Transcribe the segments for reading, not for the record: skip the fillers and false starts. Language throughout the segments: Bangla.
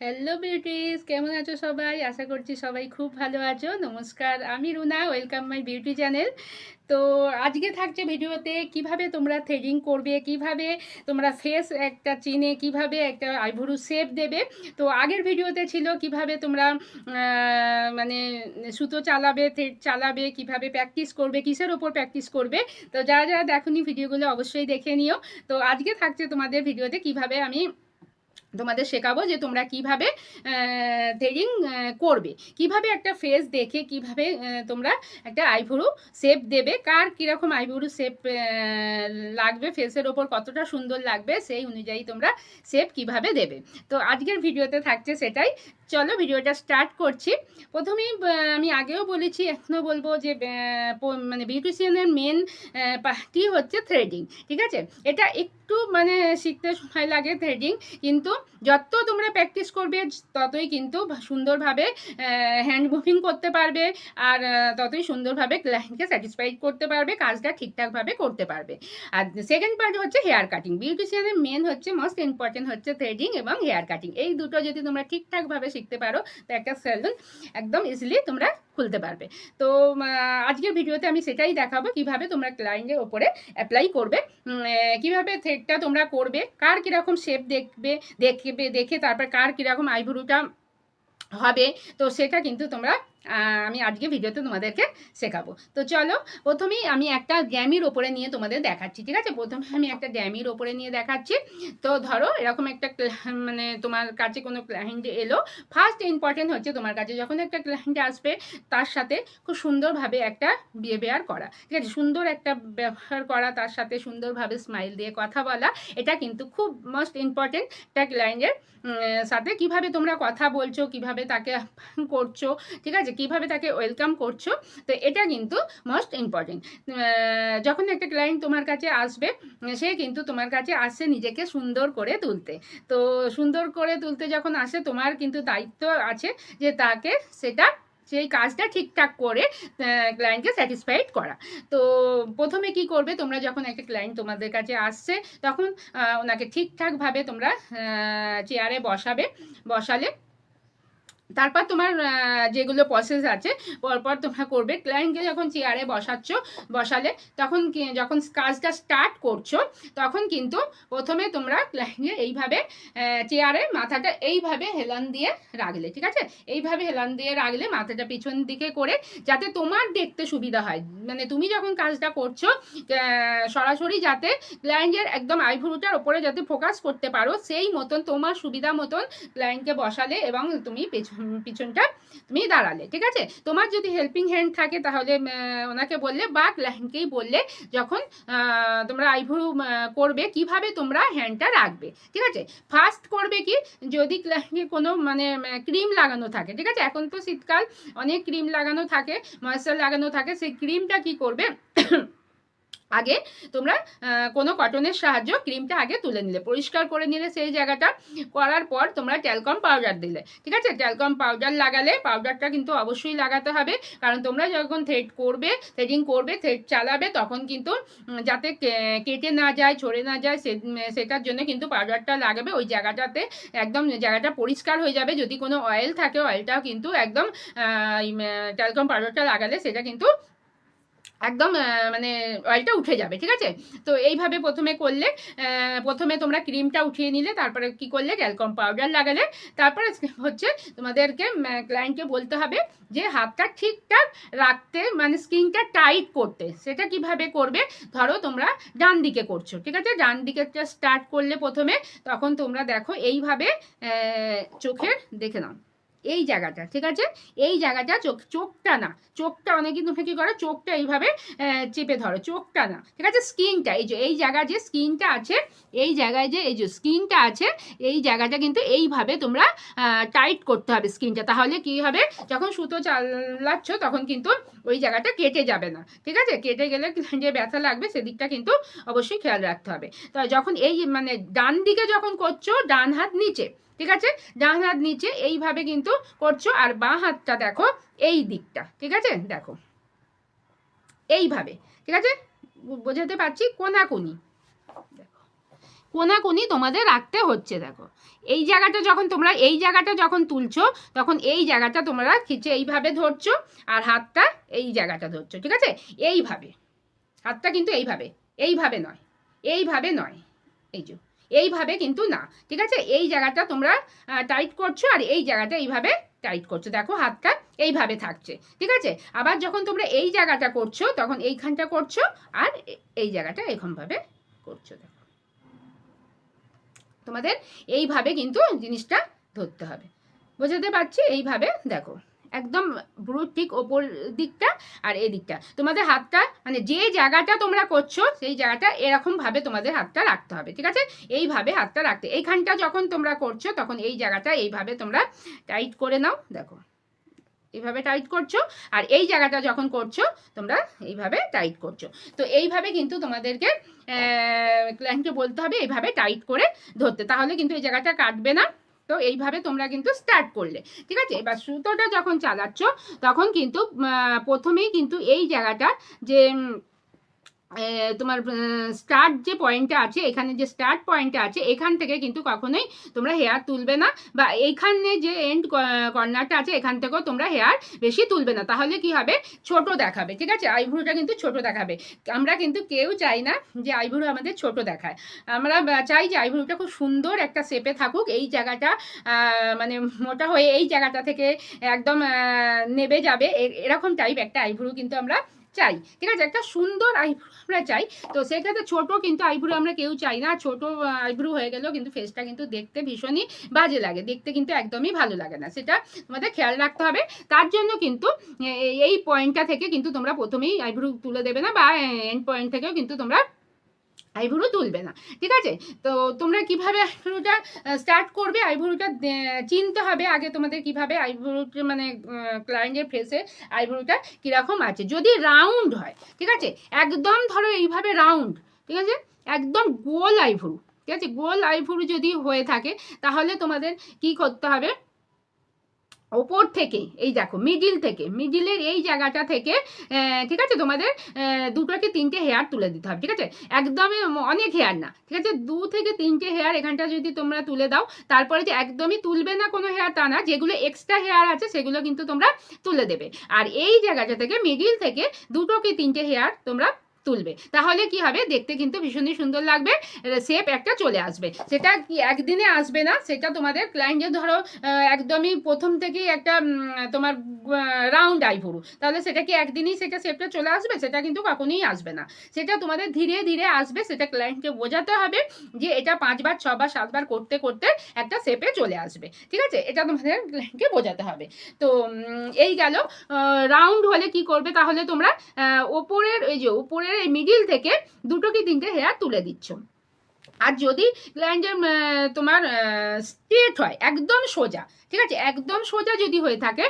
হ্যালো বিউটিস, কেমন আছো সবাই? আশা করছি সবাই খুব ভালো আছো। নমস্কার, আমি Runa, welcome my beauty channel. তো আজকে থাকছে ভিডিওতে কিভাবে তোমরা থ্রেডিং করবে, কিভাবে তোমরা ফেস একটা চিনে কিভাবে একটা আইব্রো শেপ দেবে। তো আগের ভিডিওতে ছিল কিভাবে তোমরা মানে সুতো চালাবে, থ্রেড চালাবে, কিভাবে প্র্যাকটিস করবে, কিসের ওপর প্র্যাকটিস করবে। তো যারা যারা দেখোনি ভিডিওগুলো অবশ্যই দেখে নিও। তো আজকে থাকছে তোমাদের ভিডিওতে কিভাবে আমি তোমাদের শেখাবো যে তোমরা কিভাবে থ্রেডিং করবে, কিভাবে একটা ফেস দেখে কিভাবে তোমরা একটা আইব্রো শেপ দেবে, কার কীরকম আইব্রো শেপ লাগবে, ফেসের ওপর কতটা সুন্দর লাগবে সেই অনুযায়ী তোমরা শেপ কিভাবে দেবে। তো আজকের ভিডিওতে থাকছে সেটাই। চলো ভিডিওটা স্টার্ট করছি। প্রথমেই আমি আগেও বলেছি, এখনও বলবো যে মানে বিউটিশিয়ানের মেন পার্টি হচ্ছে থ্রেডিং। ঠিক আছে, এটা একটু মানে শিখতে সময় লাগে থ্রেডিং, কিন্তু যত তোমরা প্র্যাকটিস করবে ততই কিন্তু সুন্দরভাবে হ্যান্ড মুভিং করতে পারবে, আর ততই সুন্দরভাবে ক্লায়েন্টকে স্যাটিসফাইড করতে পারবে, কাজটা ঠিকঠাকভাবে করতে পারবে। আর সেকেন্ড পার্ট হচ্ছে হেয়ার কাটিং। বিউটিশিয়ানের মেন হচ্ছে মোস্ট ইম্পর্টেন্ট হচ্ছে থ্রেডিং এবং হেয়ার কাটিং। এই দুটো যদি তোমরা ঠিকঠাকভাবে শিখতে পারো তো একটা সেলুন একদম ইজিলি তোমরা খুলতে পারবে। তো আজকের ভিডিওতে আমি সেটাই দেখাবো কিভাবে তোমরা ক্লায়েন্টের ওপরে অ্যাপ্লাই করবে, কিভাবে থ্রেডটা তোমরা করবে, কার কীরকম শেপ দেখে তারপর কার কীরকম আইব্রোটা হবে। তো সেটা কিন্তু তোমরা আমি আজকে ভিডিওতে তোমাদেরকে শেখাবো। তো চলো, প্রথমেই আমি একটা ড্যামির ওপরে নিয়ে তোমাদের দেখাচ্ছি। ঠিক আছে, প্রথমে আমি একটা ড্যামির ওপরে নিয়ে দেখাচ্ছি। তো ধরো এরকম একটা মানে তোমার কাছে কোনো ক্লায়েন্ট এলো। ফার্স্ট ইম্পর্টেন্ট হচ্ছে তোমার কাছে যখন একটা ক্লায়েন্ট আসবে তার সাথে খুব সুন্দরভাবে একটা বিহেভিয়ার করা। ঠিক আছে, সুন্দর একটা ব্যবহার করা, তার সাথে সুন্দরভাবে স্মাইল দিয়ে কথা বলা, এটা কিন্তু খুব মোস্ট ইম্পর্টেন্ট। একটা ক্লায়েন্টের সাথে কিভাবে তোমরা কথা বলছো, কিভাবে তাকে করছো, ঠিক আছে, কিভাবে তাকে ওয়েলকাম করছো, তো এটা কিন্তু মোস্ট ইম্পর্টেন্ট। যখন একটা ক্লায়েন্ট তোমার কাছে আসবে, সে কিন্তু তোমার কাছে আসছে নিজেকে সুন্দর করে তুলতে। তো সুন্দর করে তুলতে যখন আসে, তোমার কিন্তু দায়িত্ব আছে যে তাকে সেই কাজটা ঠিকঠাক করে ক্লায়েন্টকে স্যাটিসফাইড করা। তো প্রথমে কি করবে, তোমরা যখন একটা ক্লায়েন্ট তোমাদের কাছে আসছে তখন ওনাকে ঠিকঠাকভাবে তোমরা চেয়ারে বসালে তারপর তোমার যেগুলো প্রসেস আছে পরপর তোমরা করবে। ক্লায়েন্টকে যখন চেয়ারে বসালে তখন যখন কাজটা স্টার্ট করছো তখন কিন্তু প্রথমে তোমরা ক্লায়েন্টকে এইভাবে চেয়ারে মাথাটা এইভাবে হেলান দিয়ে রাখলে। ঠিক আছে, এইভাবে হেলান দিয়ে রাখলে মাথাটা পিছন দিকে করে, যাতে তোমার দেখতে সুবিধা হয়। মানে তুমি যখন কাজটা করছো সরাসরি যাতে ক্লায়েন্টের একদম আইব্রোটার ওপরে যাতে ফোকাস করতে পারো, সেই মতন তোমার সুবিধা মতন ক্লায়েন্টকে বসালে এবং তুমি পিছনটা তুমি দাঁড়ালে। ঠিক আছে, তোমার যদি হেল্পিং হ্যান্ড থাকে তাহলে ওনাকে বললে বা ক্লায়েন্টকেই বললে যখন তোমরা আইব্রো করবে কিভাবে তোমরা হ্যান্ডটা রাখবে। ঠিক আছে, ফার্স্ট করবে কি, যদি ক্লায়েন্টের কোনো মানে ক্রিম লাগানো থাকে, ঠিক আছে, এখন তো শীতকাল, অনেক ক্রিম লাগানো থাকে, ময়েশ্চার লাগানো থাকে, সেই ক্রিমটা কি করবে আগে তোমরা কোনো কটনের সাহায্য ক্রিমটা আগে তুলে নিলে, পরিষ্কার করে নিলে সেই জায়গাটা। করার পর তোমরা ট্যালকম পাউডার দিলে। ঠিক আছে, ট্যালকম পাউডার লাগালে, পাউডারটা কিন্তু অবশ্যই লাগাতে হবে, কারণ তোমরা যখন থ্রেডিং করবে, থ্রেড চালাবে, তখন কিন্তু যাতে কেটে না যায়, ছড়ে না যায়, সেটার জন্য কিন্তু পাউডারটা লাগাবে। ওই জায়গাটাতে একদম জায়গাটা পরিষ্কার হয়ে যাবে। যদি কোনো অয়েল থাকে অয়েলটাও কিন্তু একদম ট্যালকম পাউডারটা লাগালে সেটা কিন্তু একদম মানে অয়েলটা উঠে যাবে। ঠিক আছে, তো এইভাবে প্রথমে করলে, প্রথমে তোমরা ক্রিমটা উঠিয়ে নিলে, তারপরে কি করলে ট্যালকম পাউডার লাগালে। তারপরে হচ্ছে তোমাদেরকে ক্লায়েন্টকে বলতে হবে যে হাতটা ঠিকঠাক রাখতে, মানে স্কিনটা টাইট করতে। সেটা কিভাবে করবে, ধরো তোমরা ডান দিকে করছো, ঠিক আছে, ডান দিকেরটা স্টার্ট করলে প্রথমে, তখন তোমরা দেখো এইভাবে চোখের দেখে নাও এই জায়গাটা। ঠিক আছে, এই জায়গাটা চোখটা না, চোখটা অনেকে তোমরা কি করো, চোখটা এইভাবে চেপে ধরো, চোখটা না। ঠিক আছে, স্কিনটা, এই জায়গা যে স্কিনটা আছে, এই জায়গায় যে এই যে স্কিনটা আছে, এই জায়গাটা কিন্তু এইভাবে তোমরা টাইট করতে হবে স্কিনটা। তাহলে কি হবে, যখন সুতো চালাচ্ছ তখন কিন্তু ওই জায়গাটা কেটে যাবে না। ঠিক আছে, কেটে গেলে যে ব্যথা লাগবে সেদিকটা কিন্তু অবশ্যই খেয়াল রাখতে হবে। তো যখন এই মানে ডান দিকে যখন করছো, ডান হাত নিচে, ঠিক আছে, ডান হাত নিচে এইভাবে কিন্তু করছো, আর বাঁ হাতটা দেখো এই দিকটা। ঠিক আছে, দেখো এইভাবে। ঠিক আছে, বোঝাতে পারছি, কোনাকুনি দেখো কোনাকুনি তোমাদের রাখতে হচ্ছে। দেখো এই জায়গাটা যখন তোমরা এই জায়গাটা যখন তুলছো তখন এই জায়গাটা তোমরা খিচে এইভাবে ধরছো আর হাতটা এই জায়গাটা ধরছো, ঠিক আছে? এইভাবে হাতটা কিন্তু এইভাবে, এইভাবে নয়, এইভাবে নয়, এই যে এইভাবে কিন্তু না, ঠিক আছে? এই জায়গাটা তোমরা টাইট করছো আর এই জায়গাটা এইভাবে টাইট করছো। দেখো হাতটা এইভাবে থাকছে, ঠিক আছে? আবার যখন তোমরা এই জায়গাটা করছো তখন এইখানটা করছো আর এই জায়গাটা এরকমভাবে করছো। দেখো তোমাদের এইভাবে কিন্তু জিনিসটা ধরতে হবে, বোঝাতে পারছি? এইভাবে দেখো একদম ব্রুর ঠিক ওপর দিকটা আর এই দিকটা তোমাদের হাতটা মানে যে জায়গাটা তোমরা করছো সেই জায়গাটা এরকম ভাবে তোমাদের হাতটা রাখতে হবে, ঠিক আছে? এইভাবে হাতটা রাখতে, এইখানটা যখন তোমরা করছো তখন এই জায়গাটা এইভাবে তোমরা টাইট করে নাও। দেখো এইভাবে টাইট করছো আর এই জায়গাটা যখন করছো তোমরা এইভাবে টাইট করছো। তো এইভাবে কিন্তু তোমাদেরকে ক্লায়েন্টকে বলতে হবে এইভাবে টাইট করে ধরতে, তাহলে কিন্তু এই জায়গাটা কাটবে না। তো এইভাবে তোমরা কিন্তু স্টার্ট করলে, ঠিক আছে? এবার সুতোটা যখন চালাচ্ছ তখন কিন্তু প্রথমেই কিন্তু এই জায়গাটা যে তোমার স্টার্ট যে পয়েন্টটা আছে, এখানে যে স্টার্ট পয়েন্টটা আছে এখান থেকে কিন্তু কখনোই তোমরা হেয়ার তুলবে না, বা এইখানে যে এন্ড কর্নারটা আছে এখান থেকেও তোমরা হেয়ার বেশি তুলবে না, তাহলে কি হবে ছোট দেখাবে, ঠিক আছে? আইব্রোটা কিন্তু ছোট দেখাবে। আমরা কিন্তু কেউ চাই না যে আইব্রো আমাদের ছোট দেখায়, আমরা চাই যে আইব্রোটা খুব সুন্দর একটা শেপে থাকুক, এই জায়গাটা মানে মোটা হয়ে এই জায়গাটা থেকে একদম নেবে যাবে, এরকম টাইপ একটা আইব্রো কিন্তু আমরা চাই, ঠিক আছে? একটা সুন্দর আইব্রো আমরা চাই। তো সেক্ষেত্রে ছোট কিন্তু আইব্রো আমরা কেউ চাই না, ছোট আইব্রো হয়ে গেলেও কিন্তু ফেসটা কিন্তু দেখতে ভীষণই বাজে লাগে, দেখতে কিন্তু একদমই ভালো লাগে না, সেটা তোমাদের খেয়াল রাখতে হবে। তার জন্য কিন্তু এই পয়েন্টটা থেকে কিন্তু তোমরা প্রথমেই আইব্রো তুলে দেবে না, বা এন্ড পয়েন্ট থেকেও কিন্তু তোমরা আইব্রো তুলবে না, ঠিক আছে? তো তোমরা কিভাবে আইব্রোটা স্টার্ট করবে, আইব্রোটা চিনতে হবে আগে তোমাদের কিভাবে আইব্রোটা মানে ক্লায়েন্টের ফেসে আইব্রোটা কীরকম আছে। যদি রাউন্ড হয়, ঠিক আছে, একদম ধরো এইভাবে রাউন্ড, ঠিক আছে, একদম গোল আইব্রো, ঠিক আছে, গোল আইব্রো যদি হয়ে থাকে তাহলে তোমাদের কি করতে হবে, ওপর থেকে এই দেখো মিডিল থেকে, মিডিলের এই জায়গাটা থেকে ঠিক আছে তোমাদের দুটো কি তিনটে হেয়ার তুলে দিতে হবে, ঠিক আছে? একদমই অনেক হেয়ার না, ঠিক আছে, 2 থেকে 3টে হেয়ার এখানটা যদি তোমরা তুলে দাও, তারপরে যে একদমই তুলবে না কোনো হেয়ার তা না, যেগুলো এক্সট্রা হেয়ার আছে সেগুলো কিন্তু তোমরা তুলে দেবে। আর এই জায়গাটা থেকে মিডিল থেকে 2 কি 3টে হেয়ার তোমরা তুলবে, তাহলে কি হবে দেখতে কিন্তু ভীষণই সুন্দর লাগবে, শেপ একটা চলে আসবে। সেটা কি একদিনে আসবে না, সেটা তোমাদের ক্লায়েন্টের ধরো একদমই প্রথম থেকেই একটা তোমার রাউন্ড আইব্রো, তাহলে সেটা কি একদিনই সেটা শেপটা চলে আসবে? সেটা কিন্তু কখনোই আসবে না, সেটা তোমাদের ধীরে ধীরে আসবে, সেটা ক্লায়েন্টকে বোঝাতে হবে যে এটা 5বার 6বার 7বার করতে করতে একটা শেপে চলে আসবে, ঠিক আছে? এটা তোমাদের ক্লায়েন্টকে বোঝাতে হবে। তো এই গেল। রাউন্ড হলে কি করবে তাহলে তোমরা ওপরের এই যে উপরের এই মিডিল থেকে 2 কি 3টে হেয়ার তুলে দিচ্ছ। আর যদি ক্লায়েন্টের তোমার স্ট্রেট হয় একদম সোজা, ঠিক আছে, একদম সোজা যদি হয়ে থাকে,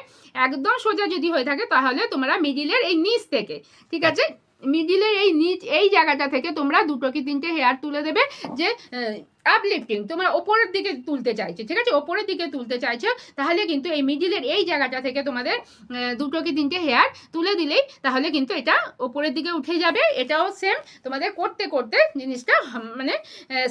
একদম সোজা যদি হয়ে থাকে তাহলে তোমরা মিডিলের এই নিচ থেকে, ঠিক আছে, মিডিলের এই নিচ এই জায়গাটা থেকে তোমরা 2 কি 3টে হেয়ার তুলে দেবে, যে আপলিফটিং তোমরা ওপরের দিকে তুলতে চাইছো, ঠিক আছে, ওপরের দিকে তুলতে চাইছো, তাহলে কিন্তু এই মিডিলের এই জায়গাটা থেকে তোমাদের 2 কি 3টে হেয়ার তুলে দিলেই তাহলে কিন্তু এটা ওপরের দিকে উঠে যাবে। এটাও সেম তোমাদের করতে করতে জিনিসটা মানে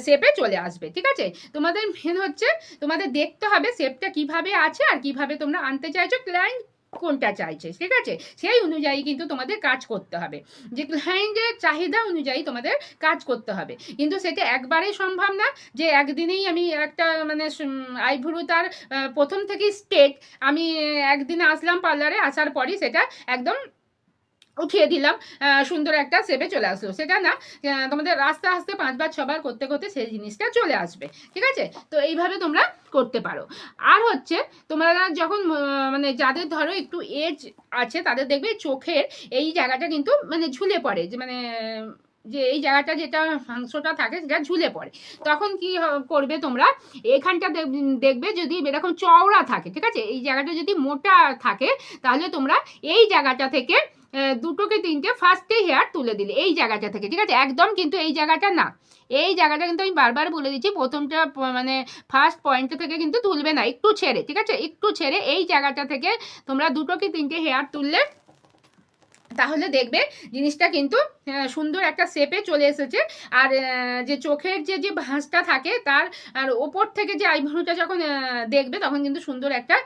শেপে চলে আসবে, ঠিক আছে? তোমাদের মেন হচ্ছে তোমাদের দেখতে হবে শেপটা কিভাবে আছে আর কিভাবে তোমরা আনতে চাইছো, ক্লায়েন্ট কোনটা চাইছে, ঠিক আছে, সেই অনুযায়ী কিন্তু তোমাদের কাজ করতে হবে, যে ক্লায়েন্টের চাহিদা অনুযায়ী তোমাদের কাজ করতে হবে। কিন্তু সেটা একবারেই সম্ভব না যে একদিনেই আমি একটা মানে আইব্রো তার প্রথম থেকেই স্ট্রেট আমি একদিনে আসলাম পার্লারে, আসার পরই সেটা একদম উঠিয়ে দিলাম, সুন্দর একটা শেপে চলে আসলো, সেটা না, তোমাদের আস্তে আস্তে 5বার 6বার করতে করতে সেই জিনিসটা চলে আসবে, ঠিক আছে? তো এইভাবে তোমরা করতে পারো। আর হচ্ছে তোমরা যখন মানে যাদের ধরো একটু এজ আছে তাদের দেখবে চোখের এই জায়গাটা কিন্তু মানে ঝুলে পড়ে, যে মানে যে এই জায়গাটা যেটা মাংসটা থাকে সেটা ঝুলে পড়ে, তখন কি করবে তোমরা, এখানটা দেখবে যদি এরকম চওড়া থাকে, ঠিক আছে, এই জায়গাটা যদি মোটা থাকে তাহলে তোমরা এই জায়গাটা থেকে 2 কি 3টে ফার্স্টে হেয়ার তুলে দিলে এই জায়গাটা থেকে, ঠিক আছে, একদম কিন্তু এই জায়গাটা না, এই জায়গাটা কিন্তু আমি বারবার বলে দিচ্ছি প্রথমটা মানে ফার্স্ট পয়েন্ট থেকে কিন্তু তুলবে না, একটু ছেড়ে, ঠিক আছে, একটু ছেড়ে এই জায়গাটা থেকে তোমরা 2 কি 3টে হেয়ার তুললে তাহলে দেখবে জিনিসটা কিন্তু সুন্দর একটা শেপে চলে এসেছে। আর যে চোখের যে ভাঁজটা থাকে তার আর ওপর থেকে যে আইব্রোটা যখন দেখবে তখন কিন্তু সুন্দর একটা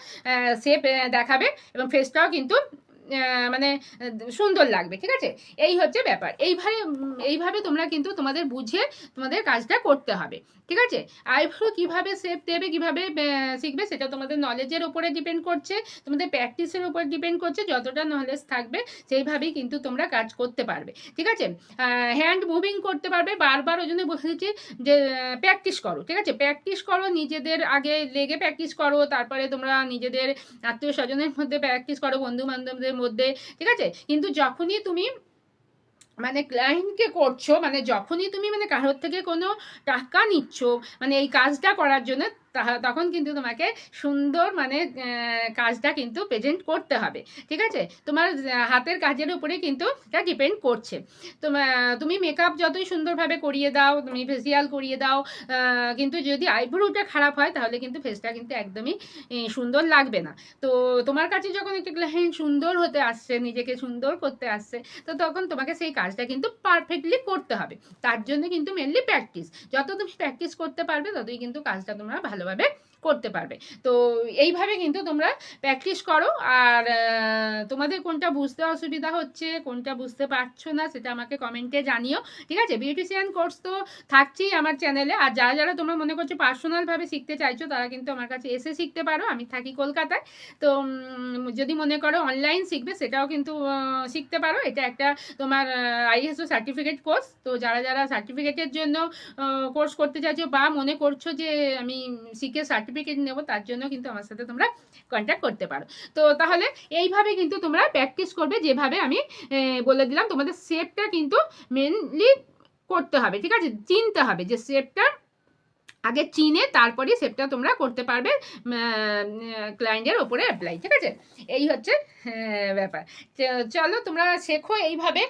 শেপ দেখাবে এবং ফেসটাও কিন্তু মানে সুন্দর লাগবে। ঠিক আছে, এই হচ্ছে ব্যাপার। এইভাবে তোমরা কিন্তু তোমাদের বুঝে তোমাদের কাজটা করতে হবে। ঠিক আছে, আইব্রো কিভাবে শেপ দেবে, কিভাবে শিখবে, সেটা তোমাদের নলেজের উপরে ডিপেন্ড করছে, তোমাদের প্র্যাকটিসের উপর ডিপেন্ড করছে। যতটা নলেজ থাকবে সেইভাবেই কিন্তু তোমরা কাজ করতে পারবে। ঠিক আছে, হ্যান্ড মুভিং করতে পারবে। বারবার ওই জন্য বলেছি যে প্র্যাকটিস করো। ঠিক আছে, প্র্যাকটিস করো, নিজেদের আগে লেগে প্র্যাকটিস করো, তারপরে তোমরা নিজেদের আত্মীয় স্বজনের মধ্যে প্র্যাকটিস করো, বন্ধু বান্ধবদের মধ্যে। ঠিক আছে, কিন্তু যখনই তুমি মানে ক্লায়েন্টকে করছো, মানে যখনই তুমি মানে কারোর থেকে কোনো টাকা নিচ্ছ মানে এই কাজটা করার জন্য, তখন কিন্তু তোমাকে সুন্দর মানে কাজটা কিন্তু প্রেজেন্ট করতে হবে। ঠিক আছে, তোমার হাতের কাজের উপরে কিন্তু এটা ডিপেন্ড করছে। তুমি মেকআপ যতই সুন্দরভাবে করিয়ে দাও, তুমি ফেসিয়াল করিয়ে দাও, কিন্তু যদি আইব্রোটা খারাপ হয় তাহলে কিন্তু ফেসটা কিন্তু একদমই সুন্দর লাগবে না। তো তোমার কাছে যখন একটা ক্লায়েন্ট সুন্দর হতে আসছে, নিজেকে সুন্দর করতে আসছে, তো তখন তোমাকে সেই কাজটা কিন্তু পারফেক্টলি করতে হবে। তার জন্য কিন্তু মেনলি প্র্যাকটিস। যত তুমি প্র্যাকটিস করতে পারবে ততই কিন্তু কাজটা তোমরা ভালোভাবে করতে পারবে। তো এইভাবে কিন্তু তোমরা প্র্যাকটিস করো। আর তোমাদের কোনটা বুঝতে অসুবিধা হচ্ছে, কোনটা বুঝতে পারছো না, সেটা আমাকে কমেন্টে জানিও। ঠিক আছে, বিউটিশিয়ান কোর্স তো থাকছেই আমার চ্যানেলে। আর যারা যারা তোমরা মনে করছো পার্সোনালভাবে শিখতে চাইছো, তারা কিন্তু আমার কাছে এসে শিখতে পারো। আমি থাকি কলকাতায়। তো যদি মনে করো অনলাইন শিখবে, সেটাও কিন্তু শিখতে পারো। এটা একটা তোমার আইএসও সার্টিফিকেট কোর্স। তো যারা যারা সার্টিফিকেটের জন্য কোর্স করতে চাইছো বা মনে করছো যে আমি শিখে সার্টিফিকেট নেব, তার জন্য কিন্তু আমার সাথে তোমরা কন্ট্যাক্ট করতে পারো। তো তাহলে এইভাবে কিন্তু তোমরা প্র্যাকটিস করবে, যেভাবে আমি বলে দিলাম। তোমাদের শেপটা কিন্তু মেনলি করতে হবে। ঠিক আছে, চিনতে হবে যে শেপটা আগে চিনে তারপরে শেপটা তোমরা করতে পারবে ক্লায়েন্টের ওপরে অ্যাপ্লাই। ঠিক আছে, এই হচ্ছে ব্যাপার। চলো তোমরা শেখো এইভাবে।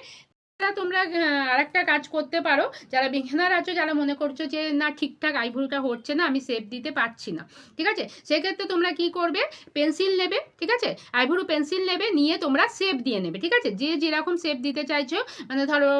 তোমরা আরেকটা কাজ করতে পারো, যারা বিগিনার আছো, যারা মনে করছো যে না ঠিকঠাক আইব্রোটা হচ্ছে না, আমি শেপ দিতে পারছি না। ঠিক আছে, সেক্ষেত্রে তোমরা কি করবে, পেন্সিল নেবে। ঠিক আছে, আইব্রো পেন্সিল নেবে, নিয়ে তোমরা শেপ দিয়ে নেবে। ঠিক আছে, যে যেরকম শেপ দিতে চাইছো, মানে ধরো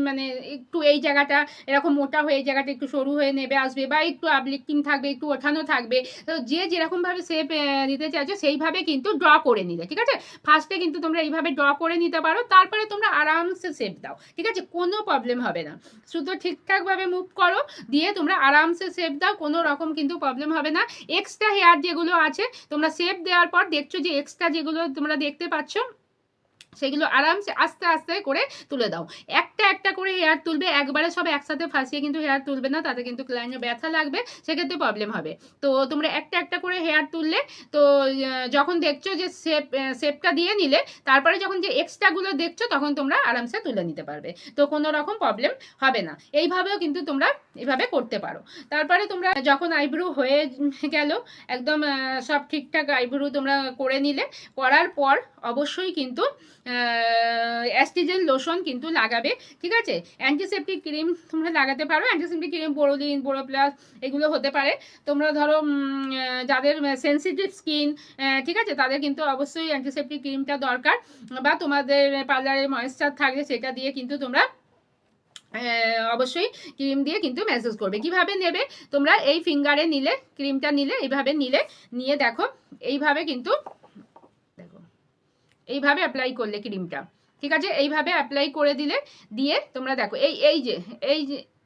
মানে একটু এই জায়গাটা এরকম মোটা হয়ে এই জায়গাটা একটু সরু হয়ে নেবে আসবে, বা একটু আপলিফটিং থাকবে, একটু ওঠানো থাকবে। তো যে যেরকমভাবে শেপ দিতে চাইছো সেইভাবে কিন্তু ড্র করে নিলে। ঠিক আছে, ফার্স্টে কিন্তু তোমরা এইভাবে ড্র করে নিতে পারো, তারপরে তোমরা আরামসে শেপ দাও। ঠিক আছে, কোনো প্রবলেম হবে না। শুধু ঠিকঠাকভাবে মুভ করো, দিয়ে তোমরা আরামসে শেপ দাও, কোনো রকম কিন্তু প্রবলেম হবে না। এক্সট্রা হেয়ার যেগুলো আছে, তোমরা শেপ দেওয়ার পর দেখছো যে এক্সট্রা যেগুলো তোমরা দেখতে পাচ্ছ, সেগুলো আরামসে আস্তে আস্তে করে তুলে দাও। একটা একটা করে হেয়ার তুলবে, একবারে সব একসাথে ফাঁসিয়ে কিন্তু হেয়ার তুলবে না, তাতে কিন্তু ক্লায়েন্টের ব্যথা লাগবে, সেক্ষেত্রে প্রবলেম হবে। তো তোমরা একটা একটা করে হেয়ার তুললে, তো যখন দেখছো যে শেপটা দিয়ে নিলে, তারপরে যখন যে এক্সট্রাগুলো দেখছো তখন তোমরা আরামসে তুলে নিতে পারবে। তো কোনো রকম প্রবলেম হবে না। এইভাবেও কিন্তু তোমরা এইভাবে করতে পারো। তারপরে তোমরা যখন আইব্রো হয়ে গেল, একদম সব ঠিকঠাক আইব্রো তোমরা করে নিলে, করার পর অবশ্যই কিন্তু অ্যাস্টিজেন লোশন কিন্তু লাগাবে। ঠিক আছে, অ্যান্টিসেপ্টিক ক্রিম তোমরা লাগাতে পারো। অ্যান্টিসেপ্টিক ক্রিম বোরোলিন, বোরোপ্লাস এগুলো হতে পারে। তোমরা ধরো যাদের সেন্সিটিভ স্কিন, ঠিক আছে, তাদের কিন্তু অবশ্যই অ্যান্টিসেপ্টিক ক্রিমটা দরকার। বা তোমাদের পার্লারে ময়েশ্চার থাকলে সেটা দিয়ে কিন্তু তোমরা অবশ্যই ক্রিম দিয়ে কিন্তু ম্যাসেজ করবে। কিভাবে নেবে, তোমরা এই ফিঙ্গারে নিলে, ক্রিমটা নিলে এইভাবে নিলে, নিয়ে দেখো এইভাবে কিন্তু এইভাবে অ্যাপ্লাই করলে ক্রিমটা। ঠিক আছে, এইভাবে অ্যাপ্লাই করে দিলে, দিয়ে তোমরা দেখো এই যে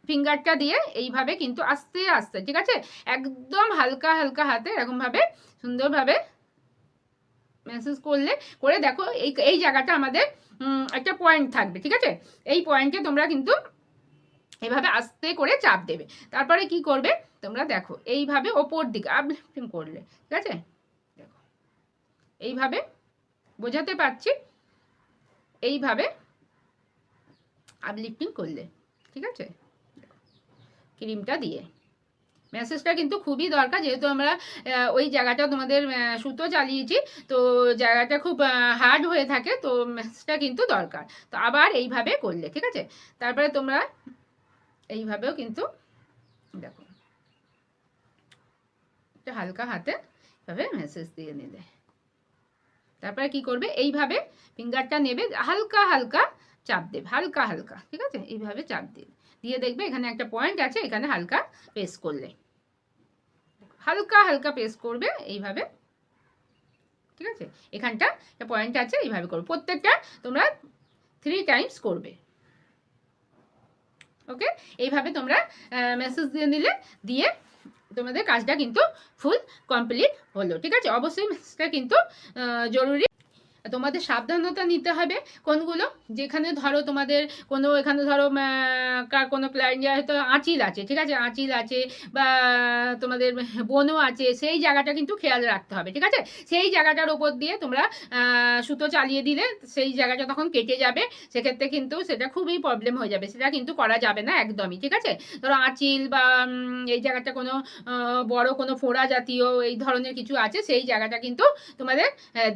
ফিঙ্গারটা দিয়ে এইভাবে কিন্তু আস্তে আস্তে, ঠিক আছে, একদম হালকা হালকা হাতে এরকমভাবে সুন্দরভাবে ম্যাসেজ করলে, করে দেখো এই জায়গাটা আমাদের একটা পয়েন্ট থাকবে। ঠিক আছে, এই পয়েন্টে তোমরা কিন্তু এইভাবে আস্তে করে চাপ দেবে। তারপরে কি করবে, তোমরা দেখো এইভাবে ওপর দিকে আপলিফটিং করলে। ঠিক আছে, দেখো এইভাবে, বোঝাতে পারছি, এইভাবে আপলিফটিং করলে। ঠিক আছে, ক্রিমটা দিয়ে ম্যাসেজটা কিন্তু খুবই দরকার, যেহেতু আমরা ওই জায়গাটা তোমাদের সুতো চালিয়েছি, তো জায়গাটা খুব হার্ড হয়ে থাকে, তো ম্যাসেজটা কিন্তু দরকার। তো আবার এইভাবে করলে। ঠিক আছে, তারপরে তোমরা এইভাবেও কিন্তু দেখো একটা হালকা হাতে এভাবে ম্যাসেজ দিয়ে নিলে। তারপরে কি করবে, এইভাবে ফিঙ্গারটা নেবে, হালকা হালকা চাপ দেবে, হালকা হালকা, ঠিক আছে, এইভাবে চাপ দেবে, দিয়ে দেখবে এখানে একটা পয়েন্ট আছে, এখানে হালকা প্রেস করলে, হালকা হালকা প্রেস করবে এইভাবে, ঠিক আছে, এখানটা একটা পয়েন্ট আছে, এইভাবে করবে, প্রত্যেকটা তোমরা 3 টাইমস করবে। ওকে, এইভাবে তোমরা মেসেজ দিয়ে নিলে, দিয়ে তোমাদের কাজটা কিন্তু ফুল কমপ্লিট হলো, ঠিক আছে। অবশ্যই মেসেজটা কিন্তু জরুরি। তোমাদের সাবধানতা নিতে হবে কোনগুলো, যেখানে ধরো তোমাদের কোনো, এখানে ধরো কোনো ক্লায়েন্ট হয়তো আঁচিল আছে, ঠিক আছে, আঁচিল আছে বা তোমাদের বনও আছে, সেই জায়গাটা কিন্তু খেয়াল রাখতে হবে, ঠিক আছে। সেই জায়গাটার ওপর দিয়ে তোমরা সুতো চালিয়ে দিলে সেই জায়গাটা তখন কেটে যাবে, সেক্ষেত্রে কিন্তু সেটা খুবই প্রবলেম হয়ে যাবে, সেটা কিন্তু করা যাবে না একদমই, ঠিক আছে। ধরো আঁচিল বা এই জায়গাটা কোনো বড় কোনো ফোড়া জাতীয় এই ধরনের কিছু আছে, সেই জায়গাটা কিন্তু তোমাদের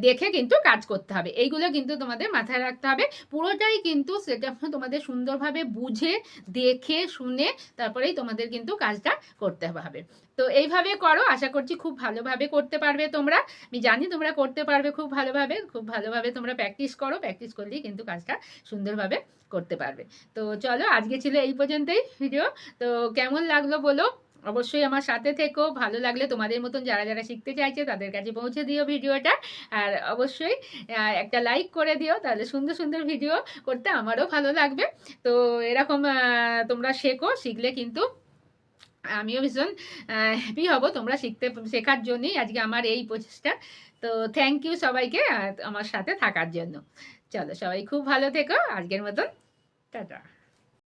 দেখে কিন্তু কাজ করতে হবে, এইগুলো কিন্তু তোমাদের মাথায় রাখতে হবে, পুরোটাই কিন্তু সেটা তোমাদের সুন্দরভাবে বুঝে দেখে শুনে তারপরেই তোমাদের কিন্তু কাজটা করতে হবে। তো এইভাবে করো, আশা করছি খুব ভালোভাবে করতে পারবে তোমরা, আমি জানি তোমরা করতে পারবে খুব ভালোভাবে, খুব ভালোভাবে তোমরা প্র্যাকটিস করো, প্র্যাকটিস করলেই কিন্তু কাজটা সুন্দরভাবে করতে পারবে। তো চলো, আজকে ছিল এই পর্যন্তই ভিডিও। তো কেমন লাগলো বলো, অবশ্যই আমার সাথে থেকো, ভালো লাগলে তোমাদের মতন যারা যারা শিখতে চাইছে তাদের কাছে পৌঁছে দিও ভিডিওটা, আর অবশ্যই একটা লাইক করে দিও, তাহলে সুন্দর সুন্দর ভিডিও করতে আমারও ভালো লাগবে। তো এরকম তোমরা শেখো, শিখলে কিন্তু আমিও ভীষণ হ্যাপি হব, তোমরা শেখার জন্যই আজকে আমার এই প্রচেষ্টা। তো থ্যাংক ইউ সবাইকে আমার সাথে থাকার জন্য। চলো, সবাই খুব ভালো থেকো, আজকের মতন টাটা।